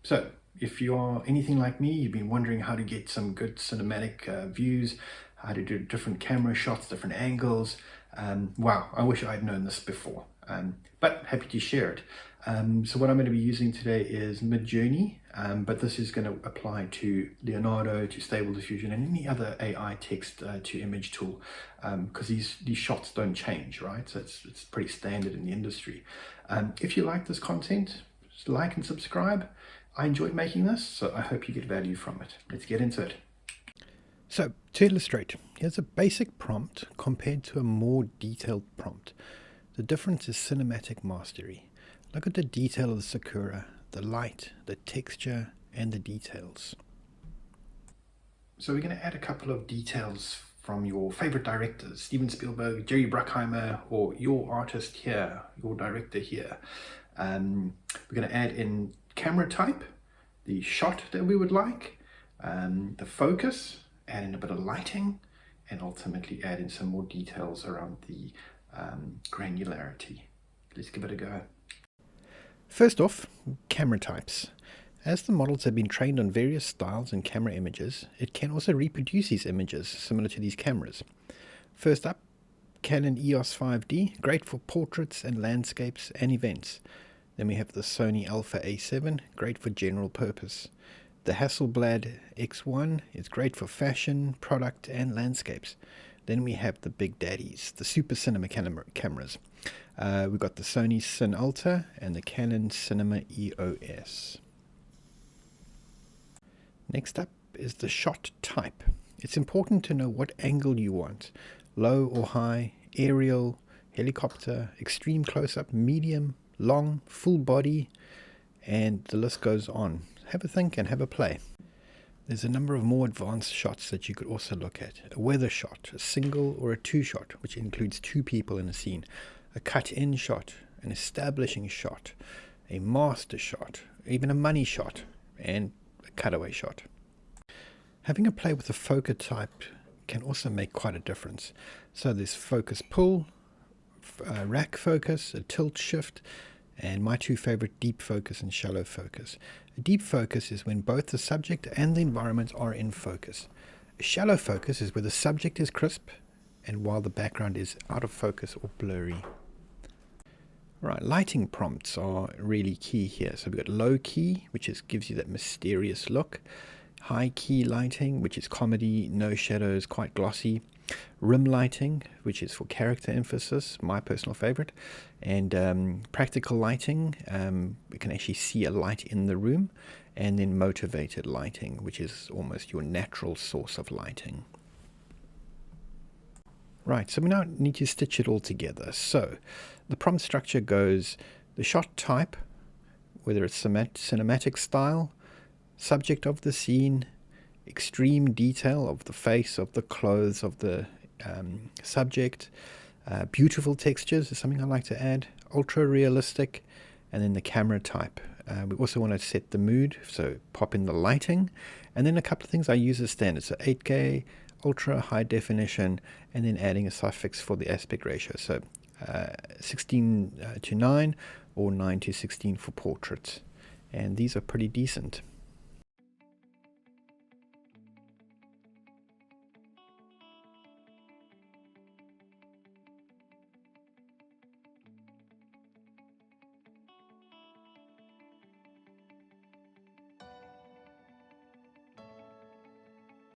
So if you are anything like me, you've been wondering how to get some good cinematic views, how to do different camera shots, different angles. Wow, I wish I'd known this before, but happy to share it. So what I'm going to be using today is Midjourney, but this is going to apply to Leonardo, to Stable Diffusion, and any other AI text to image tool, because these shots don't change, right? So it's pretty standard in the industry. If you like this content, just like and subscribe. I enjoyed making this, so I hope you get value from it. Let's get into it. So, to illustrate, here's a basic prompt compared to a more detailed prompt. The difference is cinematic mastery. Look at the detail of the sakura, the light, the texture, and the details. So we're going to add a couple of details from your favorite directors, Steven Spielberg, Jerry Bruckheimer, or your artist here, your director here. We're going to add in camera type, the shot that we would like, the focus, add in a bit of lighting, and ultimately add in some more details around the granularity. Let's give it a go. First off, camera types. As the models have been trained on various styles and camera images, it can also reproduce these images similar to these cameras. First up, Canon EOS 5D, great for portraits and landscapes and events. Then we have the Sony Alpha A7, great for general purpose. The Hasselblad X1 is great for fashion, product, and landscapes. Then we have the big daddies, the super cinema cameras. We've got the Sony Cine Ultra and the Canon Cinema EOS. Next up is the shot type. It's important to know what angle you want. Low or high, aerial, helicopter, extreme close-up, medium, long, full body, and the list goes on. Have a think and have a play. There's a number of more advanced shots that you could also look at. A weather shot, a single or a two-shot, which includes two people in a scene. A cut-in shot, an establishing shot, a master shot, even a money shot, and a cutaway shot. Having a play with the focus type can also make quite a difference. So there's focus pull, rack focus, a tilt shift, and my two favorite, deep focus and shallow focus. A deep focus is when both the subject and the environment are in focus. A shallow focus is where the subject is crisp and while the background is out of focus or blurry. Right, lighting prompts are really key here. So we've got low key, which gives you that mysterious look. High key lighting, which is comedy, no shadows, quite glossy. Rim lighting, which is for character emphasis, my personal favorite. And practical lighting, we can actually see a light in the room. And then motivated lighting, which is almost your natural source of lighting. Right, so we now need to stitch it all together. So the prompt structure goes the shot type, whether it's cinematic style, subject of the scene, extreme detail of the face, of the clothes of the subject, beautiful textures is something I like to add, ultra realistic, and then the camera type. We also want to set the mood, so pop in the lighting, and then a couple of things I use as standard, so 8K, ultra high definition, and then adding a suffix for the aspect ratio, so 16:9 or 9:16 for portraits, and these are pretty decent.